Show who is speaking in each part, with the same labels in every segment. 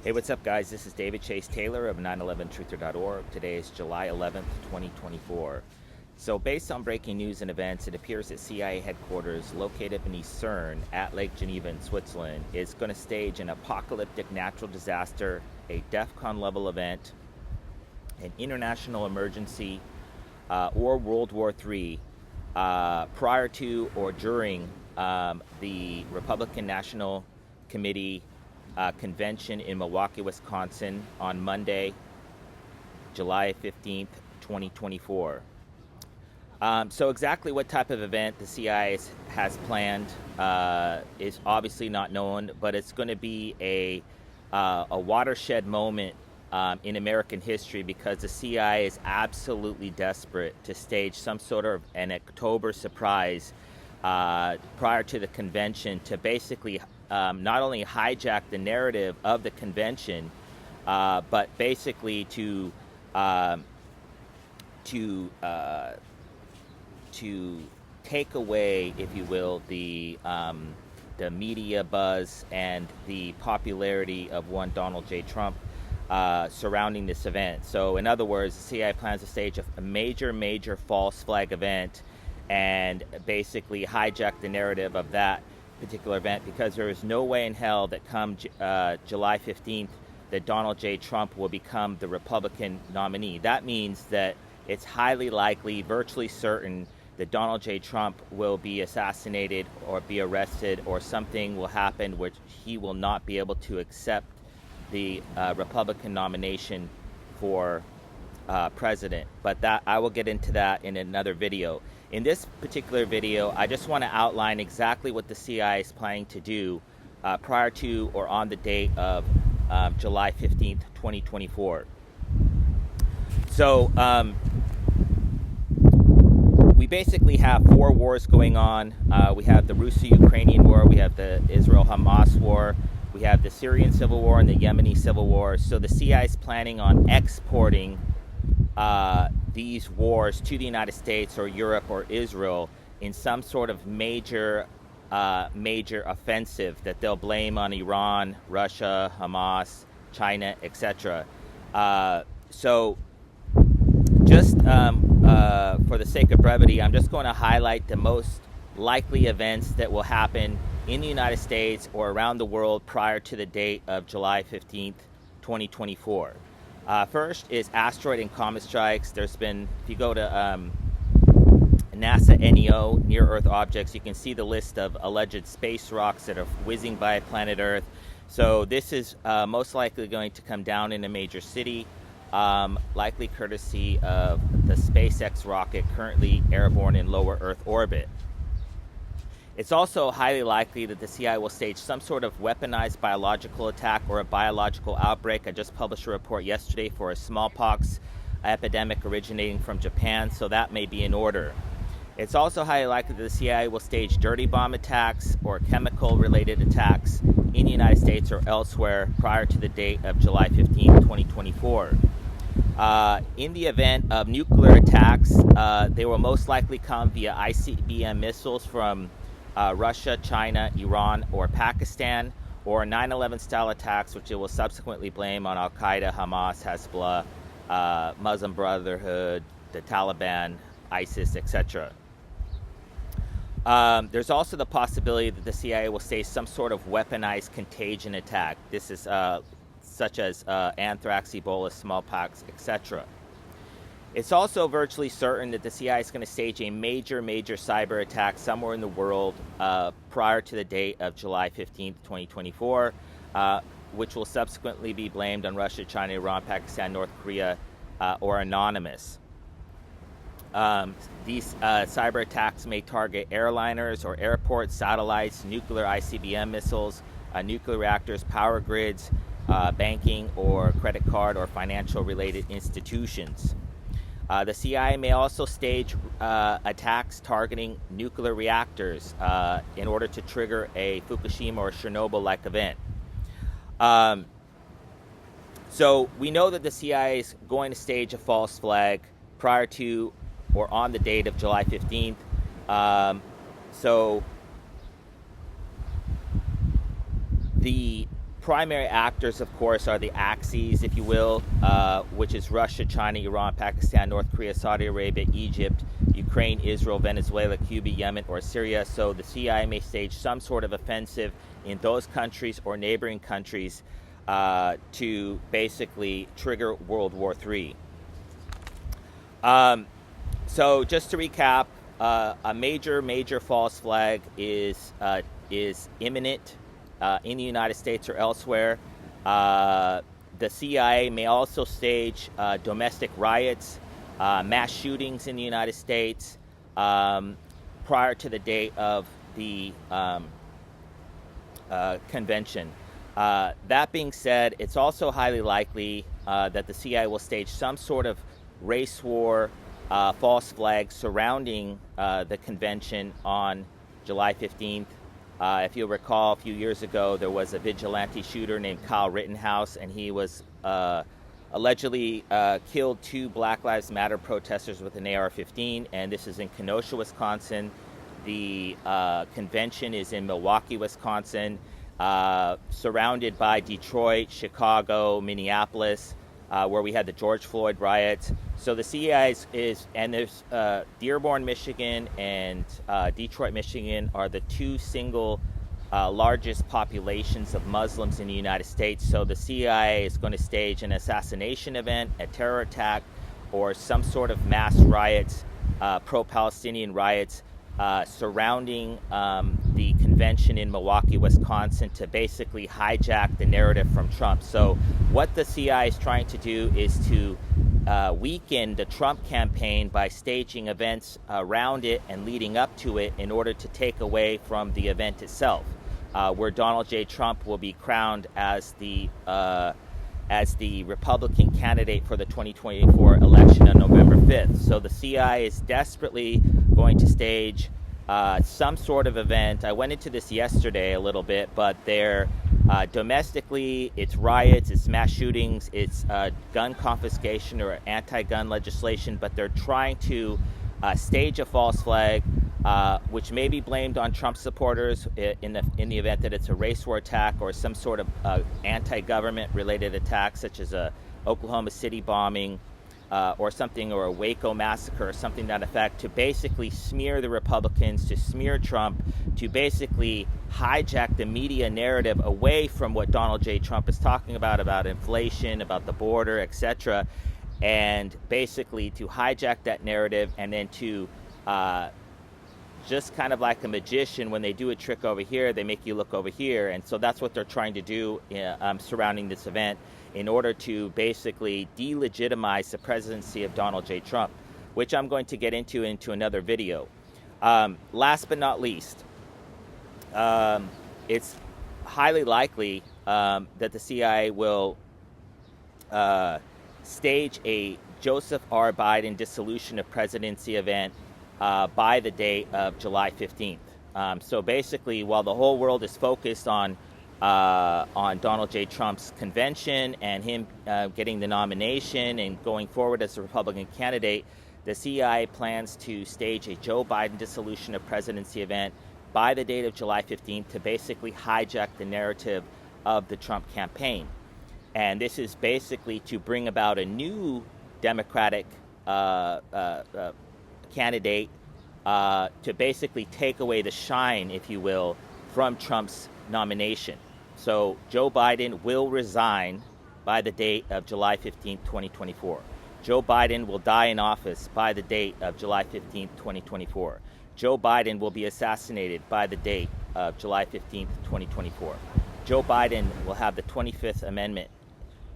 Speaker 1: Hey, what's up, guys? This is David Chase Taylor of 911truther.org. Today is July 11th, 2024. So, based on breaking news and events, it appears that CIA headquarters, located beneath CERN at Lake Geneva in Switzerland, is going to stage an apocalyptic natural disaster, a DEFCON level event, an international emergency, or World War III prior to or during the Republican National Committee convention in Milwaukee, Wisconsin on Monday, July 15th, 2024. So exactly what type of event the CIA has planned is obviously not known, but it's going to be a watershed moment in American history, because the CIA is absolutely desperate to stage some sort of an October surprise prior to the convention to basically not only hijack the narrative of the convention, but basically to take away, if you will, the media buzz and the popularity of one Donald J. Trump surrounding this event. So, in other words, the CIA plans to stage a major false flag event and basically hijack the narrative of that particular event, because there is no way in hell that come July 15th that Donald J. Trump will become the Republican nominee. That means that it's highly likely, virtually certain, that Donald J. Trump will be assassinated or be arrested, or something will happen which he will not be able to accept the Republican nomination for president. But that I will get into that in another video. In this particular video, I just want to outline exactly what the CIA is planning to do prior to or on the date of July 15th, 2024. So we basically have four wars going on. We have the Russo-Ukrainian war, we have the Israel-Hamas war, we have the Syrian civil war and the Yemeni civil war. So the CIA is planning on exporting these wars to the United States or Europe or Israel in some sort of major offensive that they'll blame on Iran, Russia, Hamas, China, etc. So just for the sake of brevity, I'm just going to highlight the most likely events that will happen in the United States or around the world prior to the date of July 15th, 2024. First is asteroid and comet strikes. There's been, if you go to NASA NEO, near-Earth objects, you can see the list of alleged space rocks that are whizzing by planet Earth. So this is most likely going to come down in a major city, likely courtesy of the SpaceX rocket currently airborne in lower Earth orbit. It's also highly likely that the CIA will stage some sort of weaponized biological attack or a biological outbreak. I just published a report yesterday for a smallpox epidemic originating from Japan, so that may be in order. It's also highly likely that the CIA will stage dirty bomb attacks or chemical-related attacks in the United States or elsewhere prior to the date of July 15, 2024. In the event of nuclear attacks, they will most likely come via ICBM missiles from Russia, China, Iran, or Pakistan, or 9/11 style attacks, which it will subsequently blame on Al-Qaeda, Hamas, Hezbollah, Muslim Brotherhood, the Taliban, ISIS, etc. There's also the possibility that the CIA will stage some sort of weaponized contagion attack. This is such as anthrax, Ebola, smallpox, etc. It's also virtually certain that the CIA is going to stage a major cyber attack somewhere in the world prior to the date of July 15th, 2024, which will subsequently be blamed on Russia, China, Iran, Pakistan, North Korea, or anonymous. These cyber attacks may target airliners or airports, satellites, nuclear ICBM missiles, nuclear reactors, power grids, banking or credit card or financial related institutions. The CIA may also stage attacks targeting nuclear reactors in order to trigger a Fukushima or Chernobyl-like event. So we know that the CIA is going to stage a false flag prior to or on the date of July 15th. So the primary actors, of course, are the axes, if you will, which is Russia, China, Iran, Pakistan, North Korea, Saudi Arabia, Egypt, Ukraine, Israel, Venezuela, Cuba, Yemen, or Syria. So the CIA may stage some sort of offensive in those countries or neighboring countries to basically trigger World War III. So just to recap, a major false flag is imminent in the United States or elsewhere. The CIA may also stage domestic riots, mass shootings in the United States prior to the date of the convention. That being said, it's also highly likely that the CIA will stage some sort of race war false flag surrounding the convention on July 15th. If you'll recall, a few years ago, there was a vigilante shooter named Kyle Rittenhouse, and he was allegedly killed 2 Black Lives Matter protesters with an AR-15, and this is in Kenosha, Wisconsin. The convention is in Milwaukee, Wisconsin, surrounded by Detroit, Chicago, Minneapolis, where we had the George Floyd riots. So the CIA and there's Dearborn, Michigan, and Detroit, Michigan are the 2 single largest populations of Muslims in the United States. So the CIA is going to stage an assassination event, a terror attack, or some sort of mass riots, pro-Palestinian riots, surrounding the convention in Milwaukee, Wisconsin, to basically hijack the narrative from Trump. So what the CIA is trying to do is to weaken the Trump campaign by staging events around it and leading up to it in order to take away from the event itself, where Donald J. Trump will be crowned as the Republican candidate for the 2024 election on November 5th. So the CIA is desperately going to stage some sort of event. I went into this yesterday a little bit, but they're domestically, it's riots, it's mass shootings, it's gun confiscation or anti-gun legislation, but they're trying to stage a false flag, which may be blamed on Trump supporters in the event that it's a race war attack or some sort of anti-government related attack, such as a Oklahoma City bombing or something, or a Waco massacre or something to that effect, to basically smear the Republicans, to smear Trump, to basically hijack the media narrative away from what Donald J. Trump is talking about inflation, about the border, etc., and basically to hijack that narrative and then to just kind of like a magician, when they do a trick over here, they make you look over here. And so that's what they're trying to do surrounding this event, in order to basically delegitimize the presidency of Donald J. Trump, which I'm going to get into another video. Last but not least, it's highly likely that the CIA will stage a Joseph R. Biden dissolution of presidency event by the date of July 15th. So basically, while the whole world is focused on Donald J. Trump's convention and him getting the nomination and going forward as a Republican candidate, the CIA plans to stage a Joe Biden dissolution of presidency event by the date of July 15th to basically hijack the narrative of the Trump campaign. And this is basically to bring about a new Democratic candidate to basically take away the shine, if you will, from Trump's nomination. So Joe Biden will resign by the date of July 15th, 2024. Joe Biden will die in office by the date of July 15th, 2024. Joe Biden will be assassinated by the date of July 15th, 2024. Joe Biden will have the 25th Amendment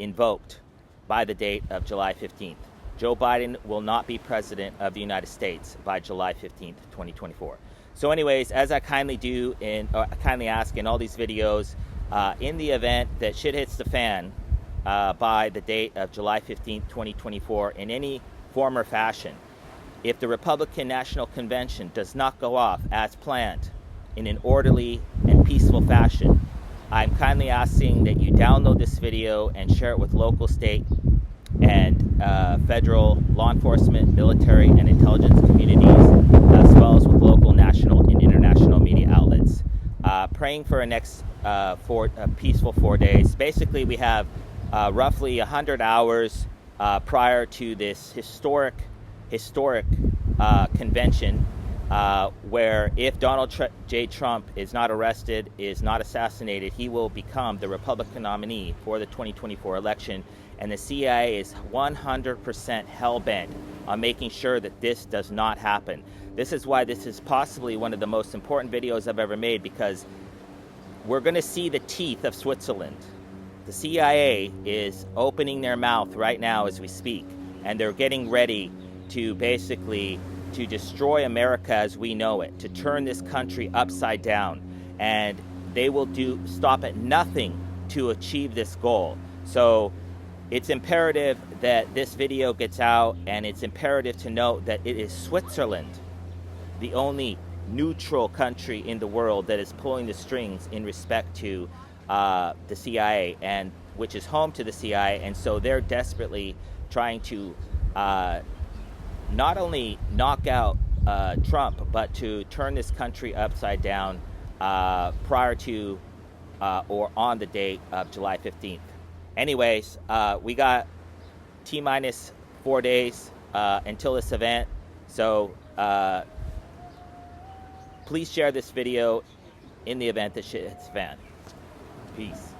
Speaker 1: invoked by the date of July 15th. Joe Biden will not be president of the United States by July 15th, 2024. So anyways, as I kindly ask in all these videos, in the event that shit hits the fan by the date of July 15th, 2024, in any form or fashion, if the Republican National Convention does not go off as planned in an orderly and peaceful fashion, I'm kindly asking that you download this video and share it with local, state, and federal law enforcement, military, and intelligence communities, as well as with local, national, and international media outlets. praying for a next peaceful 4 days. Basically, we have roughly 100 hours prior to this historic convention, where if Donald J. Trump is not arrested, is not assassinated, he will become the Republican nominee for the 2024 election. And the CIA is 100% hell-bent on making sure that this does not happen. This is why this is possibly one of the most important videos I've ever made, because we're going to see the teeth of Switzerland. The CIA is opening their mouth right now as we speak, and they're getting ready to basically to destroy America as we know it, to turn this country upside down, and they will stop at nothing to achieve this goal. So it's imperative that this video gets out, and it's imperative to note that it is Switzerland, the only neutral country in the world, that is pulling the strings in respect to the CIA, and which is home to the CIA. And so they're desperately trying to not only knock out Trump, but to turn this country upside down prior to or on the date of July 15th. Anyways, we got T-minus 4 days until this event. So please share this video in the event that shit hits fan. Peace.